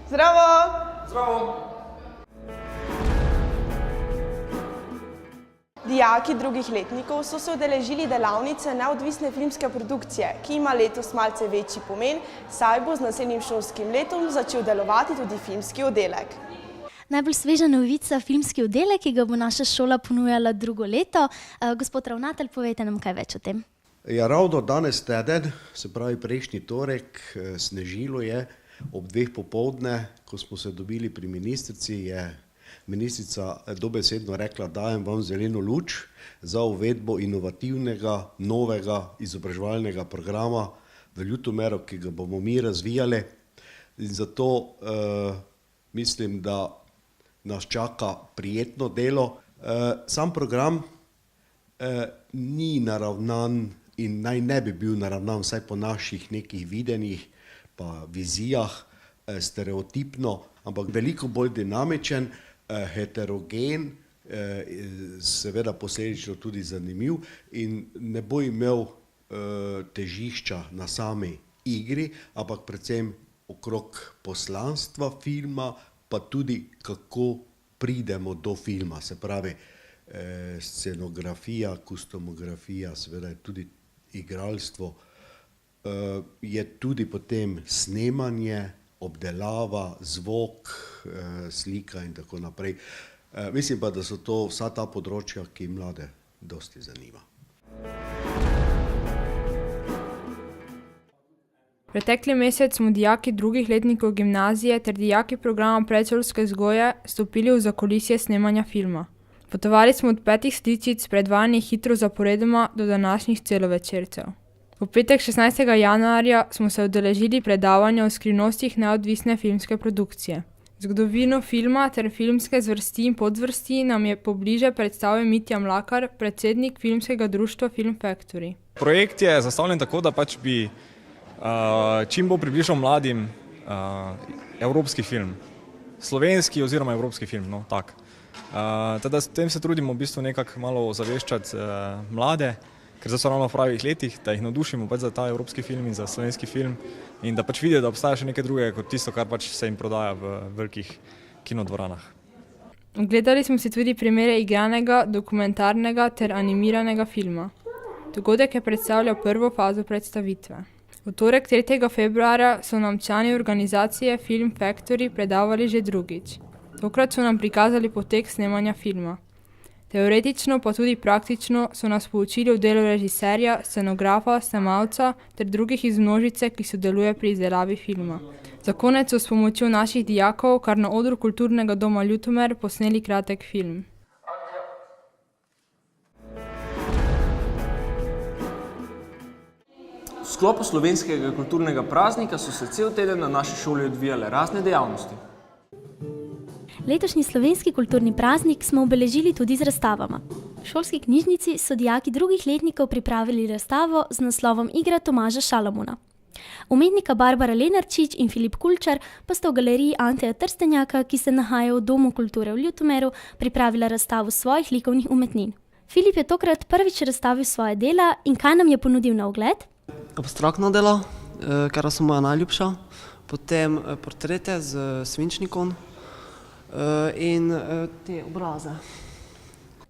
Zdravo! Zdravo! Dijaki drugih letnikov so se udeležili delavnice neodvisne filmske produkcije, ki ima letos malce večji pomen, saj bo z naslednjim šolskim letom začel delovati tudi filmski oddelek. Najbolj sveža novica filmski oddelek, ki ga bo naša šola ponujala drugo leto. Gospod ravnatelj, povejte nam kaj več o tem. Ja, ravno danes teden, se pravi prejšnji torek, snežilo je ob 2 popoldne, ko smo se dobili pri ministrici, je ministrica dobesedno rekla, dajem vam zeleno luč za uvedbo inovativnega, novega izobraževalnega programa v Ljutomeru, ki ga bomo mi razvijali. In zato mislim, da nas čaka prijetno delo. Sam program ni naravnan in naj ne bi bil naravnan, vsaj po naših nekih videnjih pa vizijah, stereotipno, ampak veliko bolj dinamičen, heterogen, seveda posledično tudi zanimiv in ne bo imel težišča na sami igri, ampak predvsem okrog poslanstva filma, pa tudi kako pridemo do filma, se pravi scenografija, kostumografija, seveda je tudi igralstvo, je tudi potem snemanje, obdelava, zvok, slika in tako naprej. Mislim pa, da so to vsa ta področja, ki mlade dosti zanima. Pretekli mesec smo dijaki drugih letnikov gimnazije ter dijaki programa predšolske vzgoje stopili v zakulisje snemanja filma. Potovali smo od 5 sličic, predvajanih hitro zaporedoma, do današnjih celovečercev. V petek 16. januarja smo se udeležili predavanja o skrivnostih neodvisne filmske produkcije. Zgodovino filma ter filmske zvrsti in podzvrsti nam je pobliže predstavil Mitja Mlakar, predsednik filmskega društva Film Factory. Projekt je zastavljen tako, da pač bi čim bolj približal mladim evropski film. Slovenski oziroma evropski film, no, tak. Teda s tem se trudimo v bistvu nekako malo ozaveščati mlade, ker zdaj so ravno v pravih letih, da jih navdušimo pač za ta evropski film in za slovenski film in da pač vidijo, da obstaja še nekaj drugega kot tisto, kar pač se jim prodaja v velikih kinodvoranah. Gledali smo si tudi primere igranega, dokumentarnega ter animiranega filma. Dogodek je predstavljal prvo fazo predstavitve. V torek 3. februarja so nam člani organizacije Film Factory predavali že drugič. Tokrat so nam prikazali potek snemanja filma. Teoretično pa tudi praktično so nas poučili o delu režiserja, scenografa, snemalca ter drugih iz množice, ki sodeluje pri izdelavi filma. Za konec so s pomočjo naših dijakov kar na odru Kulturnega doma Ljutomer posneli kratek film. V sklopu slovenskega kulturnega praznika so se cel teden na naši šoli odvijale razne dejavnosti. Letošnji slovenski kulturni praznik smo obeležili tudi z razstavama. V šolski knjižnici so dijaki drugih letnikov pripravili razstavo z naslovom Igra Tomaža Šalamuna. Umetnika Barbara Lenarčič in Filip Kulčar pa sta v galeriji Anteja Trstenjaka, ki se nahaja v Domu kulture v Ljutomeru, pripravila razstavo svojih likovnih umetnin. Filip je tokrat prvič razstavil svoje dela in kaj nam je ponudil na ogled? Abstraktno delo, kar so moja najljubša, potem portrete z svinčnikom in te obraze.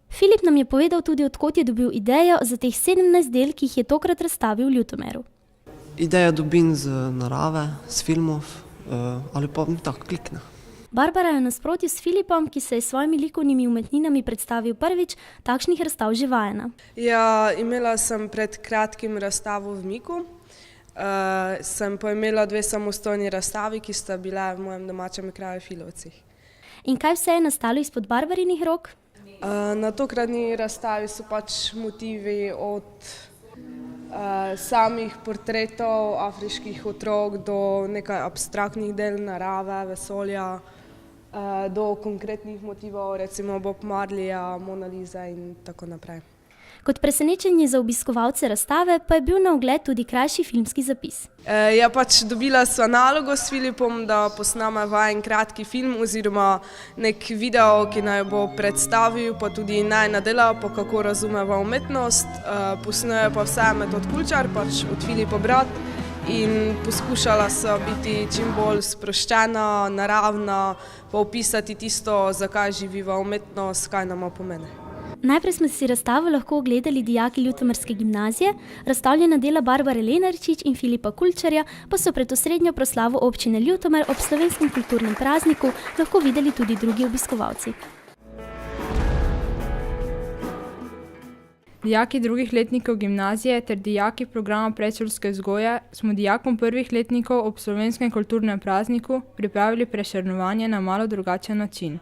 Filip nam je povedal tudi, od kod je dobil idejo za teh 17 del, ki jih je tokrat razstavil v Ljutomeru. Idejo dobim z narave, z filmov ali pa mi tako klikne. Barbara je v nasprotju s Filipom, ki se je s svojimi likovnimi umetninami predstavil prvič, takšnih razstav že vajena. Ja, imela sem pred kratkim razstavo v Miku. Sem pa imela 2 samostojni razstavi, ki sta bile v mojem domačem kraju Filovcih. In kaj vse je nastalo izpod Barbarinih rok? Na tokratni razstavi so pač motivi od samih portretov afriških otrok do nekaj abstraktnih del narave, vesolja, do konkretnih motivov, recimo Bob Marleyja, Mona Lisa in tako naprej. Kot presenečenje za obiskovalce razstave pa je bil na ogled tudi krajši filmski zapis. Ja, pač dobila sva nalogo s Filipom, da posname vajen kratki film oziroma nek video, ki naj bo predstavil, pa tudi najina dela, pa kako razumeva umetnost. Posnuje pa vse Metod Kulčar, pač od Filipa brat. in poskušala sem biti čim bolj sproščena, naravna, pa opisati tisto, zakaj živiva umetnost, kaj nama pomeni. Najprej smo si razstavo lahko ogledali dijaki Ljutomerske gimnazije, razstavljena dela Barbare Lenarčič in Filipa Kulčarja pa so pred osrednjo proslavo občine Ljutomer ob slovenskem kulturnem prazniku lahko videli tudi drugi obiskovalci. Dijaki drugih letnikov gimnazije ter dijaki programa predšolske vzgoje smo dijakom prvih letnikov ob slovenskem kulturnem prazniku pripravili prešernovanje na malo drugačen način.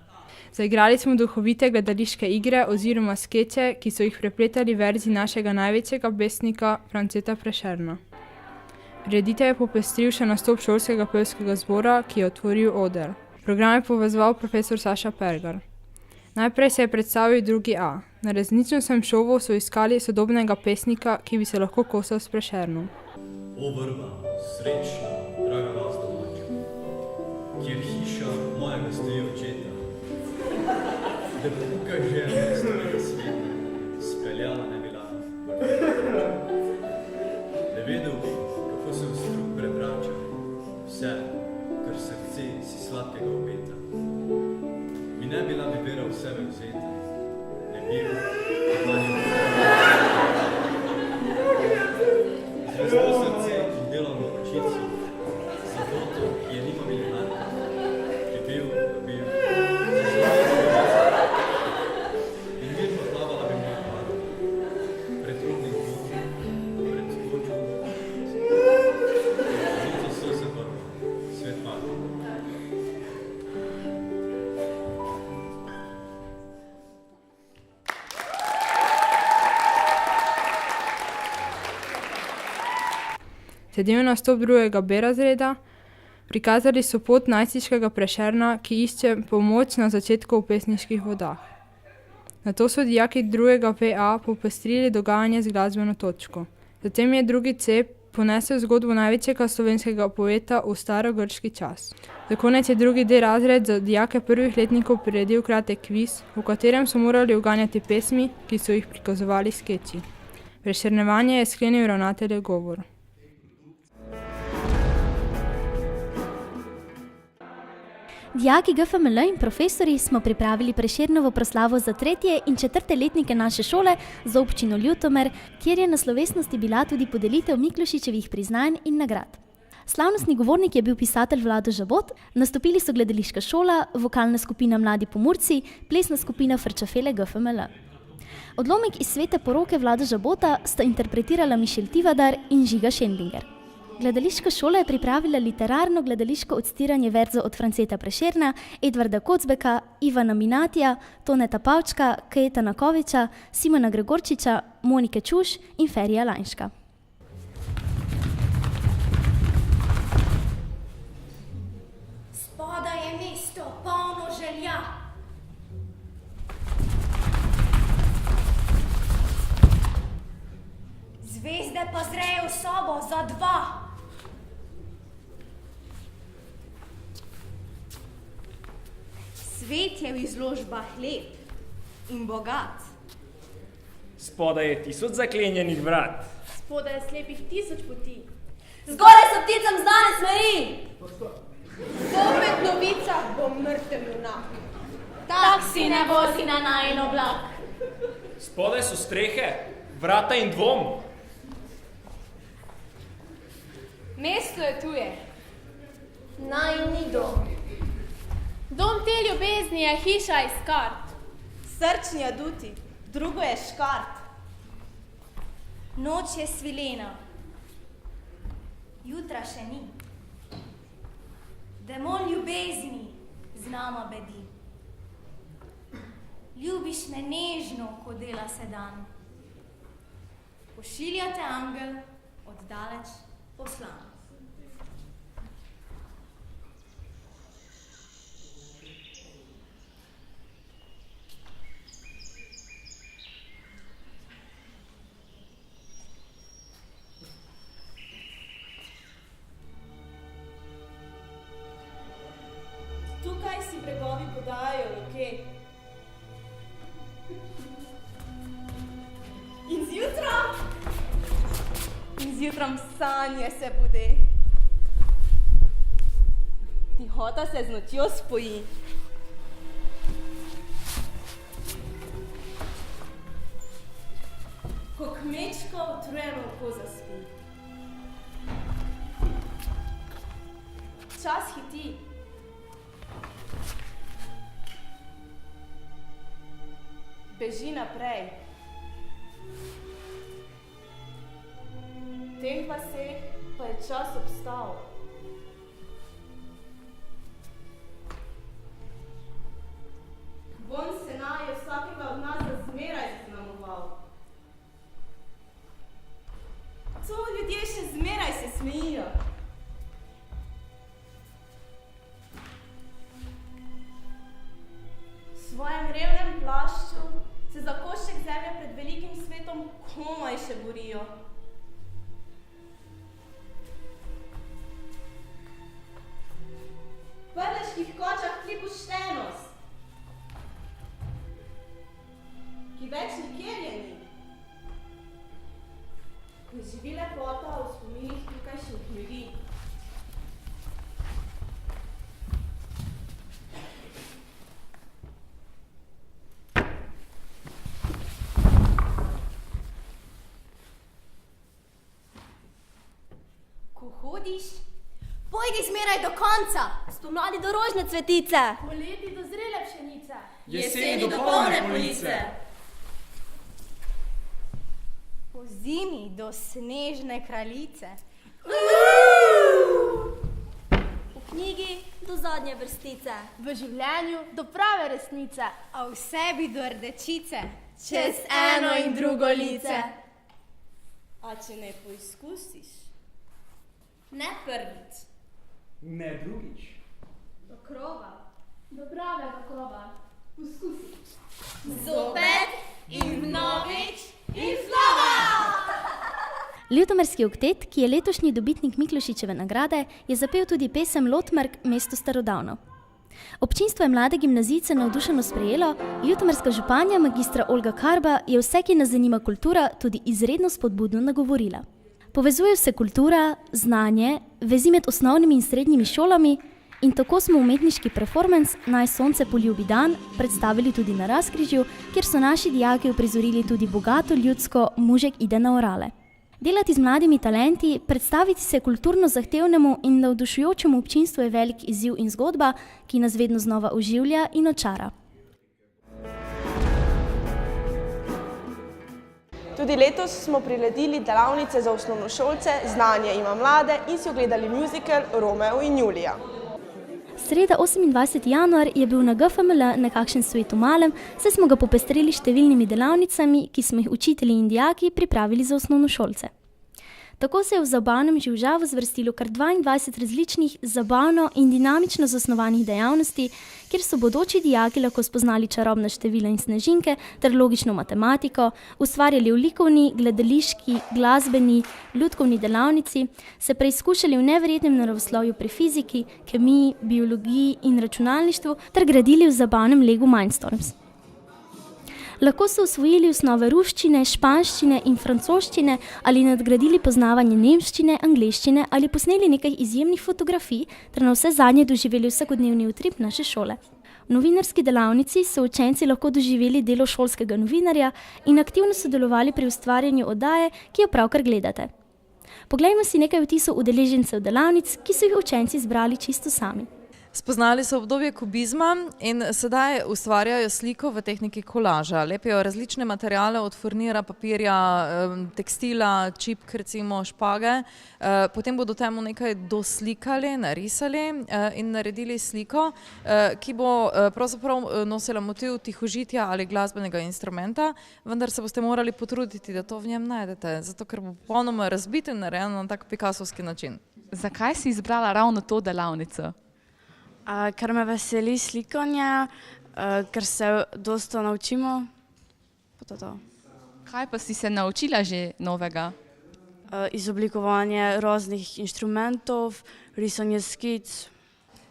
Zaigrali smo duhovite gledališke igre oziroma skeče, ki so jih prepletali verzi našega največjega pesnika Franceta Prešerna. Prireditev je popestril še nastop šolskega pevskega zbora, ki je otvoril oder. Program je povezoval profesor Saša Pergar. Najprej se je predstavil 2A. Na resničnostnem šovu so iskali sodobnega pesnika, ki bi se lahko kosal s Prešernom. O vrba, srečna, draga vas domača, kjer hiša mojega stoji očeta, da puka žena iz tvojega sveta, speljala ne bila. Ne vedel bi, kako sem struk prebračal, vse, kar srce si sladkega obeta. Mi ne bila bi vera v sebe vzeta, ne bil, da ni zvesto srce in delovno očici, zato, ki je nima milijonarka, ki bil, in mirno plavala bi moja para, pred trudnim kočem, pred kočem, žico srce vrva, svet mati. Sledil je nastop 2B razreda, prikazali so pot najstniškega Prešerna, ki išče pomoč na začetku v pesniških vodah. Nato so dijaki 2VA popestrili dogajanje z glasbeno točko. Zatem je 2C ponesel zgodbo največjega slovenskega poeta v starogrški čas. Za konec je 2D razred za dijake prvih letnikov priredil kratek kviz, v katerem so morali uganjati pesmi, ki so jih prikazovali skeči. Prešernevanje je sklenil ravnateljev govor. Dijaki GFML in profesori smo pripravili Prešernovo proslavo za 3. in 4. letnike naše šole za občino Ljutomer, kjer je na slovesnosti bila tudi podelitev Miklošičevih priznanj in nagrad. Slavnostni govornik je bil pisatelj Vlado Žabot, nastopili so gledališka šola, vokalna skupina Mladi Pomurci, plesna skupina Frčafele GFML. Odlomek iz Svete poroke Vlada Žabota sta interpretirala Mišel Tivadar in Žiga Šendinger. Gledališka šola je pripravila literarno gledališko odstiranje verzov od Franceta Prešerna, Edvarda Kocbeka, Ivana Minatija, Toneta Pavčka, Kajetana Koviča, Simona Gregorčiča, Monike Čuš in Ferija Lanška. Spodaj je mesto, polno želja. Zvezde pa zrejo v sobo za 2. Svet je v izložbah lep in bogat. Spodaj je 1000 zaklenjenih vrat. Spodaj je slepih 1000 poti. Zgoraj so pticam znane smeri. Zopet novica bo mrtev junak. Tak si ne vozi na najin oblak. Spodaj so strehe, vrata in dvom. Mesto je tuje. Najin ni dom. Dom te ljubezni je hiša iz kart. Srčni aduti, drugo je škart. Noč je svilena. Jutra še ni. Demon ljubezni z nama bedi. Ljubiš me nežno, ko dela se dan. Pošilja te angel od daleč poslan. Tukaj si bregovi podajajo roke. In zjutraj zjutraj sanje se bude. Tihota se z nočjo spoji. Ko kmečko utrujeno oko zaspi. Čas hiti. Beži naprej. V teh vaseh pa je čas obstal. Von sena je vsakega od nas zmeraj zaznamoval. To ljudje še zmeraj se smejijo. V svojem revnem plašču se za košček zemlje pred velikim svetom komaj še borijo. V prleških kočah tli poštenost, ki več nikjer je ni. Ko živi lepota v spominih tukajšnjih ljudi. Ko hodiš, pojdi zmeraj do konca, spomladi do rožne cvetice, poleti do zrele pšenice, Jeseni do polne police, po zimi do snežne kraljice, v knjigi do zadnje vrstice, v življenju do prave resnice, a v sebi do rdečice, čez eno in drugo lice. A če ne poizkusiš, ne prvič, ne drugič, do krova, do pravega krova, poskusi. Zopet in vnovič in znova! Ljutomerski oktet, ki je letošnji dobitnik Miklošičeve nagrade, je zapel tudi pesem Lotmerk, mesto starodavno. Občinstvo je mlade gimnazijce navdušeno sprejelo, ljutomerska županja magistra Olga Karba je vse, ki nas zanima kultura, tudi izredno spodbudno nagovorila. Povezujejo se kultura, znanje, vezi med osnovnimi in srednjimi šolami in tako smo umetniški performance Naj sonce poljubi dan predstavili tudi na Razkrižju, kjer so naši dijaki uprizorili tudi bogato ljudsko Mužek ide na orale. Delati z mladimi talenti, predstaviti se kulturno zahtevnemu in navdušujočemu občinstvu je velik izziv in zgodba, ki nas vedno znova oživlja in očara. Tudi letos smo priredili delavnice za osnovnošolce, znanje ima mlade in si ogledali musical Romeo in Julija. Sreda 28. januar je bil na GFML nekakšen svet v malem, saj smo ga popestrili številnimi delavnicami, ki smo jih učitelji in dijaki pripravili za osnovnošolce. Tako se je v zabavnem živžavu zvrstilo kar 22 različnih, zabavno in dinamično zasnovanih dejavnosti, kjer so bodoči dijaki lahko spoznali čarobna števila in snežinke ter logično matematiko, ustvarjali v likovni, gledališki, glasbeni, ljudkovni delavnici, se preizkušali v neverjetnem naravoslovju pri fiziki, kemiji, biologiji in računalništvu ter gradili v zabavnem Legu Mindstorms. Lahko so usvojili osnove ruščine, španščine in francoščine ali nadgradili poznavanje nemščine, angleščine ali posneli nekaj izjemnih fotografij ter na vse zadnje doživeli vsakodnevni utrip naše šole. V novinarski delavnici so učenci lahko doživeli delo šolskega novinarja in aktivno sodelovali pri ustvarjanju oddaje, ki jo pravkar gledate. Poglejmo si nekaj vtisov udeležencev delavnic, ki so jih učenci zbrali čisto sami. Spoznali so obdobje kubizma in sedaj ustvarjajo sliko v tehniki kolaža. Lepijo različne materiale od furnira, papirja, tekstila, čipk, recimo špage. Potem bodo temu nekaj doslikali, narisali in naredili sliko, ki bo pravzaprav nosila motiv tihožitja ali glasbenega instrumenta, vendar se boste morali potruditi, da to v njem najdete, zato ker bo popolnoma razbit in narejen na tak pikasovski način. Zakaj si izbrala ravno to delavnico? Ker me veseli slikanje, ker se dosta naučimo. Kaj pa si se naučila že novega? Izoblikovanje raznih inštrumentov, risanje skic.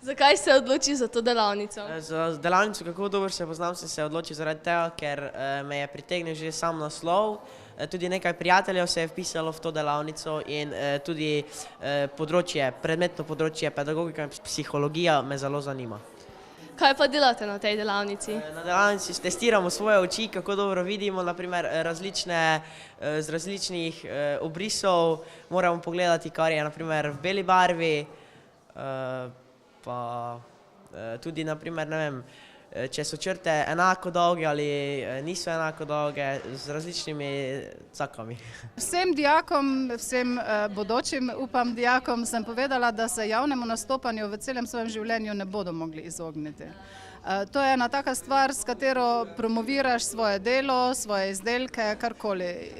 Zakaj se odločil za to delavnico? Za delavnico, kako dobro se poznam, sem se odločil zaradi tega, ker me je pritegnil že sam naslov. tudi nekaj prijateljev se je vpisalo v to delavnico in tudi predmetno področje pedagogika in psihologija me zelo zanima. Kaj pa delate na tej delavnici? Na delavnici testiramo svoje oči, kako dobro vidimo, naprimer z različnih obrisov moramo pogledati, kar je naprimer v beli barvi, pa tudi naprimer, ne vem, če so črte enako dolge ali niso enako dolge, z različnimi cakami. Vsem dijakom, vsem bodočim, upam, dijakom sem povedala, da se javnemu nastopanju v celem svojem življenju ne bodo mogli izogniti. To je ena taka stvar, s katero promoviraš svoje delo, svoje izdelke, karkoli,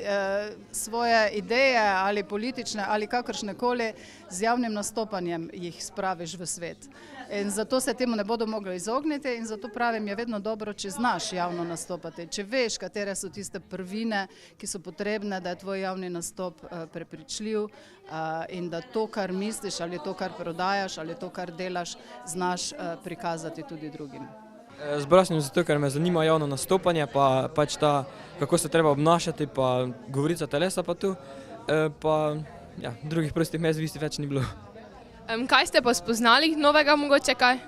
svoje ideje ali politične ali kakršnekoli, z javnim nastopanjem jih spraviš v svet. In zato se temu ne bodo mogli izogniti in zato pravim, je vedno dobro, če znaš javno nastopati, če veš, katere so tiste prvine, ki so potrebne, da je tvoj javni nastop prepričljiv in da to, kar misliš ali to, kar prodajaš ali to, kar delaš, znaš prikazati tudi drugim. Zbral sem zato, ker me zanima javno nastopanje, pa pač ta, kako se treba obnašati, pa govorica telesa pa tu, pa ja, drugih prostih mest v bistvu več ni bilo. Kaj ste pa spoznali novega mogoče kaj?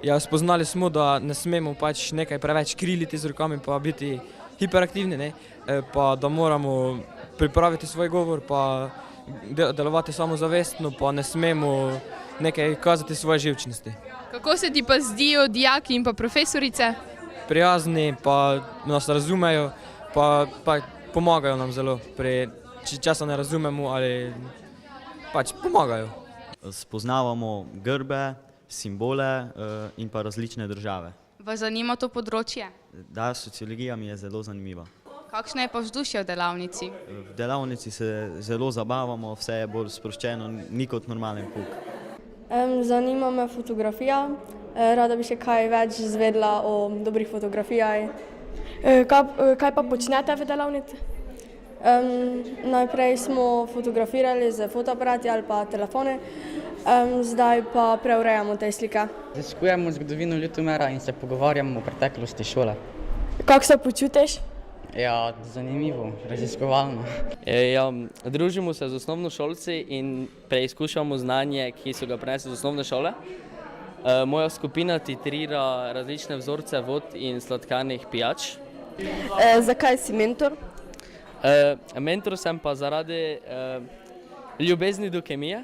Ja, spoznali smo, da ne smemo pač nekaj preveč kriliti z rokami pa biti hiperaktivni, ne? Pa da moramo pripraviti svoj govor, pa delovati samozavestno, pa ne smemo nekaj kazati svoje živčnosti. Kako se ti pa zdijo dijaki in pa profesorice? Prijazni, pa nas razumejo, pa pomagajo nam zelo, če česa ne razumemo ali pač pomagajo. Spoznavamo grbe, simbole in pa različne države. Vas zanima to področje? Da, sociologija mi je zelo zanimiva. Kakšno je pa vzdušje v delavnici? V delavnici se zelo zabavamo, vse je bolj sproščeno, ni kot normalen pouk. Zanima me fotografija, rada bi še kaj več izvedela o dobrih fotografijah. Kaj pa počnete v delavnici? Najprej smo fotografirali z fotoaparati ali pa telefone, zdaj pa preurejamo te slike. Raziskujemo zgodovino Ljutomera in se pogovarjamo o preteklosti šole. Kako se počutiš? Ja, zanimivo, raziskovalno. Družimo se z osnovnošolci in preizkušamo znanje, ki so ga prenesli z osnovne šole. Moja skupina titrira različne vzorce vod in sladkanih pijač. Zakaj si mentor? Mentor sem pa zaradi ljubezni do kemije,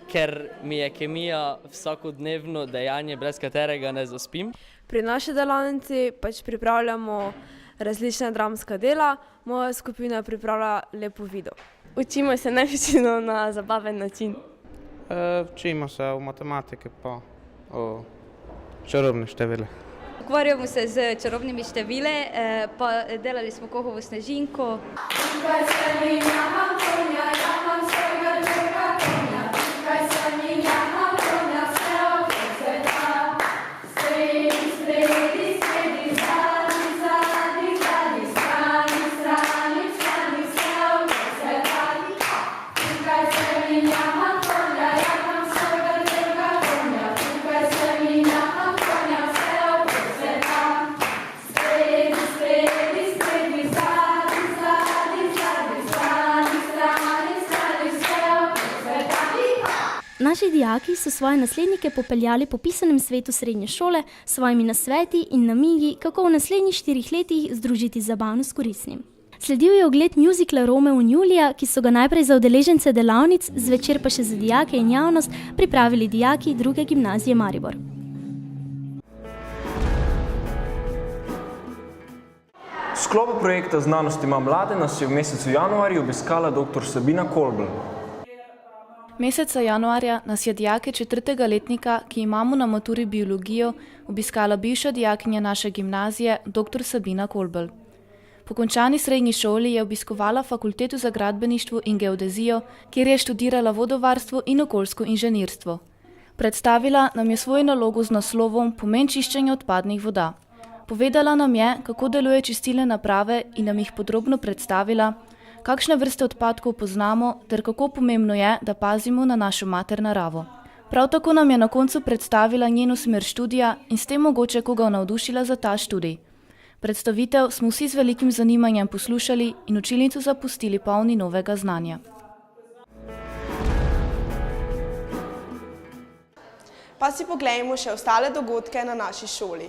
ker mi je kemija vsakodnevno dejanje, brez katerega ne zaspim. Pri naši delavnici pač pripravljamo različna dramska dela, moja skupina pripravlja Lepo video. Učimo se največino na zabaven način. Učimo se o matematike pa o čarobne števile. Ukvarjamo se z čarobnimi števile, pa delali smo Kohovo snežinko. Naši dijaki so svoje naslednike popeljali po pisanem svetu srednje šole s svojimi nasveti in namigi, kako v naslednjih 4 letih združiti zabavno s koristnim. Sledil je ogled muzikla Romeo in Julija, ki so ga najprej za udeležence delavnic, zvečer pa še za dijake in javnost pripravili dijaki 2. gimnazije Maribor. V sklopu projekta Znanost ima mlade nas je v mesecu januarju obiskala dr. Sabina Kolbl. Meseca januarja nas je dijake 4. letnika, ki imamo na maturi biologijo, obiskala bivša dijakinja naše gimnazije, dr. Sabina Kolbl. Po končani srednji šoli je obiskovala fakulteto za gradbeništvo in geodezijo, kjer je študirala vodovarstvo in okoljsko inženirstvo. Predstavila nam je svojo nalogo z naslovom Pomen čiščenja odpadnih voda. Povedala nam je, kako deluje čistilne naprave in nam jih podrobno predstavila, kakšne vrste odpadkov poznamo ter kako pomembno je, da pazimo na našo mater naravo. Prav tako nam je na koncu predstavila njeno smer študija in s tem mogoče koga navdušila za ta študij. Predstavitev smo vsi z velikim zanimanjem poslušali in učilnico zapustili polni novega znanja. Pa si poglejmo še ostale dogodke na naši šoli.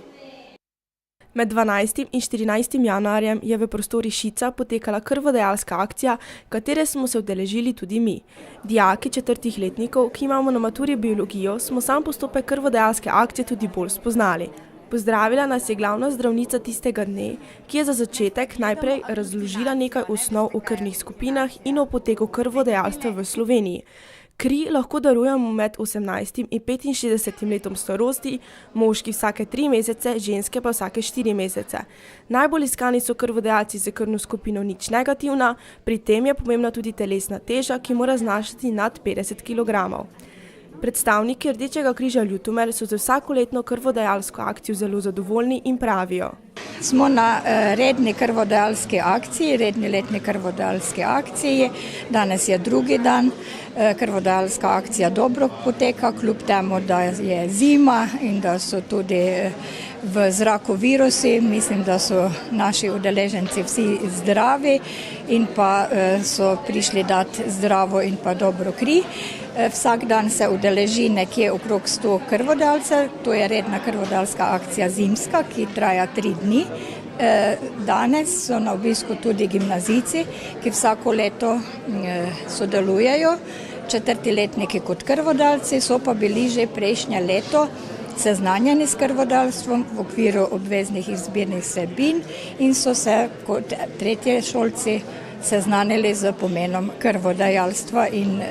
Med 12. in 14. januarjem je v prostorih Šica potekala krvodajalska akcija, katere smo se udeležili tudi mi. Dijaki 4. letnikov, ki imamo na maturi biologijo, smo sam postopek krvodajalske akcije tudi bolj spoznali. Pozdravila nas je glavna zdravnica tistega dne, ki je za začetek najprej razložila nekaj osnov o krvnih skupinah in o poteku krvodajalstva v Sloveniji. Kri lahko darujemo med 18. in 65. letom starosti, moški vsake 3 mesece, ženske pa vsake 4 mesece. Najbolj iskani so krvodajalci z krvno skupino nič negativna, pri tem je pomembna tudi telesna teža, ki mora znašati nad 50 kg. Predstavniki Rdečega križa Ljutomer so z vsakoletno krvodajalsko akcijo zelo zadovoljni in pravijo. Smo na redni krvodajalski akciji, redni letni krvodajalski akciji. Danes je drugi dan. Krvodajalska akcija dobro poteka, kljub temu, da je zima in da so tudi v zraku virusi. Mislim, da so naši udeleženci vsi zdravi in pa so prišli dati zdravo in pa dobro kri. Vsak dan se udeleži nekje okrog 100 krvodajalcev, to je redna krvodajalska akcija zimska, ki traja 3 dni. Danes so na obisku tudi gimnazijci, ki vsako leto sodelujejo, 4. letniki kot krvodajalci, so pa bili že prejšnje leto seznanjeni s krvodajalstvom v okviru obveznih izbirnih vsebin in so se kot tretješolci seznanili z pomenom krvodajalstva in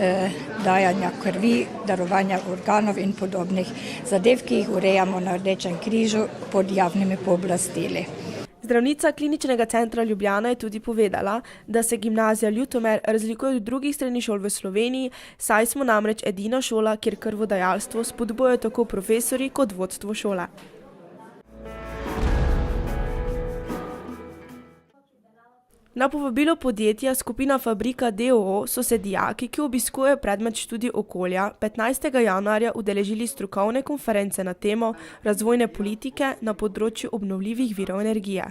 dajanja krvi, darovanja organov in podobnih zadev, ki jih urejamo na Rdečem križu pod javnimi pooblastili. Zdravnica Kliničnega centra Ljubljana je tudi povedala, da se gimnazija Ljutomer razlikuje od drugih srednjih šol v Sloveniji, saj smo namreč edina šola, kjer krvodajalstvo spodbujajo tako profesorji kot vodstvo šole. Na povabilo podjetja Skupina Fabrika d.o.o. so se dijaki, ki obiskujejo predmet študij okolja, 15. januarja udeležili strokovne konference na temo razvojne politike na področju obnovljivih virov energije.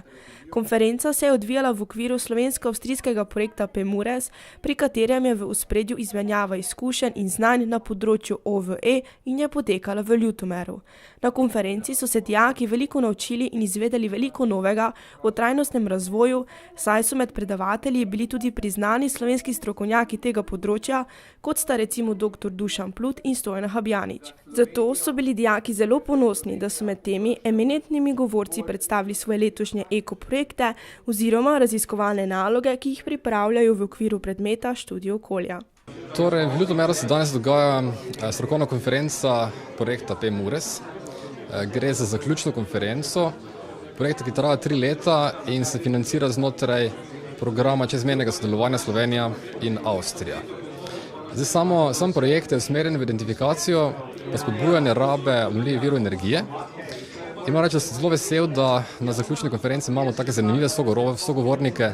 Konferenca se je odvijala v okviru slovensko-avstrijskega projekta PEMURES, pri katerem je v ospredju izmenjava izkušenj in znanj na področju OVE in je potekala v Ljutomeru. Na konferenci so se dijaki veliko naučili in izvedeli veliko novega o trajnostnem razvoju, saj so med predavatelji bili tudi priznani slovenski strokovnjaki tega področja, kot sta recimo dr. Dušan Plut in Stojan Habjanič. Zato so bili dijaki zelo ponosni, da so med temi eminentnimi govorci predstavili svoje letošnje ekoprojekte oziroma raziskovalne naloge, ki jih pripravljajo v okviru predmeta študij okolja. Torej, v Ljutomeru se danes dogaja strokovna konferenca projekta PEMURES. Gre za zaključno konferenco projekta, ki traja 3 leta in se financira znotraj programa čezmejnega sodelovanja Slovenija in Avstrija. Zdaj, sam projekt je usmerjen v identifikacijo pa spodbujanje rabe obnovljivih virov energije. In moram reči, da sem zelo vesel, da na zaključni konferenci imamo take zanimive sogovornike,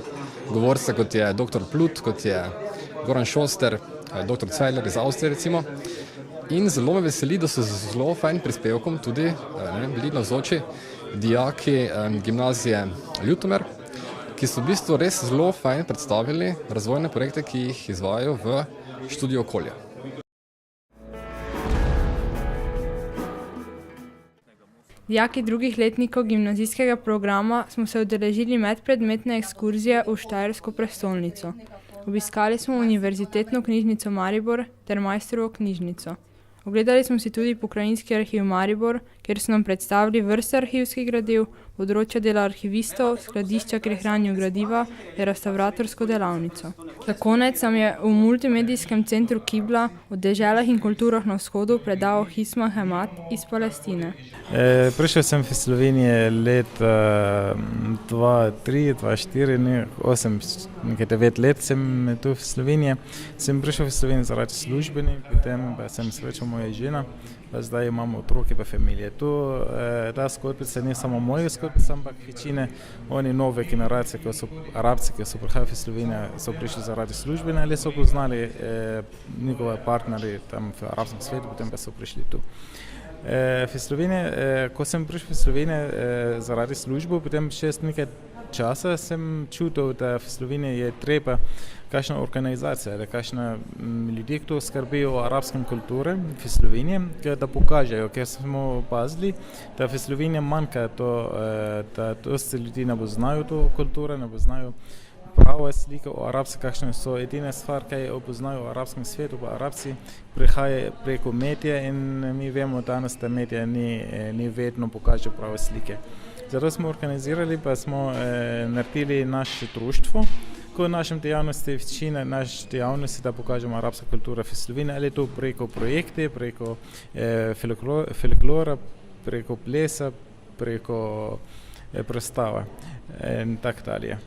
govorce, kot je dr. Plut, kot je Goran Šoster, dr. Cvejler iz Avstrije recimo. In zelo me veseli, da so z zelo fajn prispevkom tudi bili navzoči dijaki gimnazije Ljutomer, ki so v bistvu res zelo fajn predstavili razvojne projekte, ki jih izvajajo v študiju okolja. Dijaki drugih letnikov gimnazijskega programa smo se udeležili medpredmetne ekskurzije v Štajersko prestolnico. Obiskali smo Univerzitetno knjižnico Maribor ter Maisterovo knjižnico. Ogledali smo si tudi Pokrajinski arhiv Maribor, kjer so nam predstavili vrste arhivskih gradiv, področja dela arhivistov, skladišča, kjer hranijo gradiva ter restavratorsko delavnico. Za konec nam je v multimedijskem centru Kibla o deželah in kulturah na vzhodu predal Hisma Hemat iz Palestine. Prišel sem v Slovenijo leta 2003, 2004, 9 let sem tu v Sloveniji. Sem prišel v Slovenijo zaradi službeni, potem pa sem srečal moja žena, pa zdaj imamo otroke pa familije. Tu ta skorpica ni samo moja skorpica, ampak večine oni nove generacije, ki so Arabci, ki so prihajali v Slovenijo, so prišli zaradi službene ali so poznali njihove partnerje tam v arabskem svetu, potem pa so prišli tu. V Sloveniji, ko sem prišel v Slovenijo zaradi službe, potem še nekaj časa sem čutil, da v Sloveniji je treba kakšna organizacija, da kakšna ljudje, ki skrbijo o arabskem kulturi v Sloveniji, da pokažejo, ker smo opazili, da v Sloveniji manjka to, da dosti ljudi ne poznajo to kulturo, ne poznajo prava slika o arabski, kakšne so edina stvar, kaj opoznajo o arabskem svetu, pa arabci prihajajo preko medija in mi vemo danes, da medija ni vedno pokaže prave slike. Zato smo organizirali, pa smo naredili naše društvo, ko našem dejavnosti, večina naše dejavnosti, da pokažemo arabska kultura v Sloveniji, ali to preko projekte, preko folklora, preko plesa, preko predstava in tako dalje.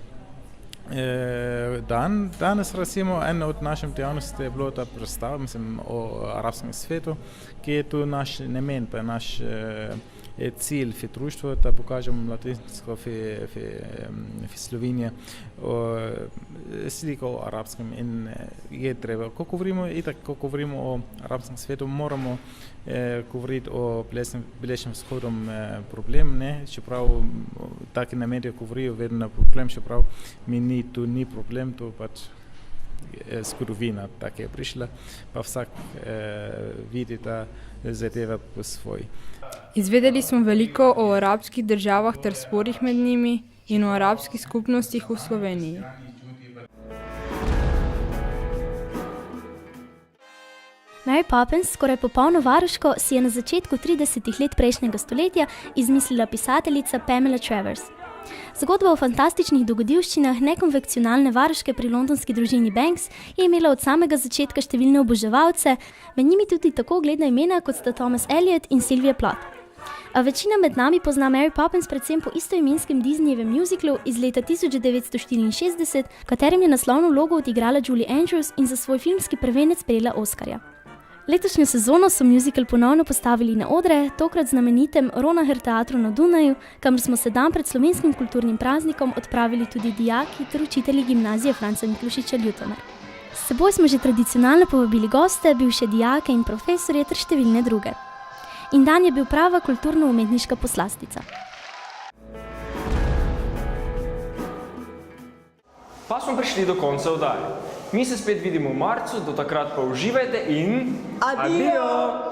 Danes recimo ena od naših dejavnosti je bilo ta predstava, mislim, o arabskem svetu, ki je tu naš namen, pa naš cilj v društvu, da pokažemo mladinsko v Sloveniji sliko o arabskem in je treba, ko govorimo o arabskem svetu, moramo govoriti o Bližnjem vzhodu problem, ne, čeprav taki na mediju govorijo vedno problem, čeprav mi tu ni problem, tu pač zgodovina tako je prišla, pa vsak vidi ta zadeva po svoj. Izvedeli smo veliko o arabskih državah ter sporih med njimi in o arabskih skupnostih v Sloveniji. Mary Poppins, skoraj popolno varuško, si je na začetku 30 let prejšnjega stoletja izmislila pisateljica Pamela Travers. Zgodba o fantastičnih dogodivščinah nekonvencionalne varuške pri londonski družini Banks je imela od samega začetka številne oboževalce, med njimi tudi tako ugledna imena kot sta Thomas Eliot in Sylvia Plath. A večina med nami pozna Mary Poppins predvsem po istoimenskem Disneyjevem muziklu iz leta 1964, v katerem je naslovno vlogo odigrala Julie Andrews in za svoj filmski prvenec prejela Oskarja. Letošnjo sezono so muzikal ponovno postavili na odre, tokrat znamenitem Ronaher teatru na Dunaju, kamor smo se dan pred slovenskim kulturnim praznikom odpravili tudi dijaki ter učitelji gimnazije Franca Miklošiča Ljutomer. S seboj smo že tradicionalno povabili goste, bivše dijake in profesorje ter številne druge. In dan je bil prava kulturno-umetniška poslastica. Pa smo prišli do konca oddaje. Mi se spet vidimo v marcu, do takrat pa uživajte in adijo!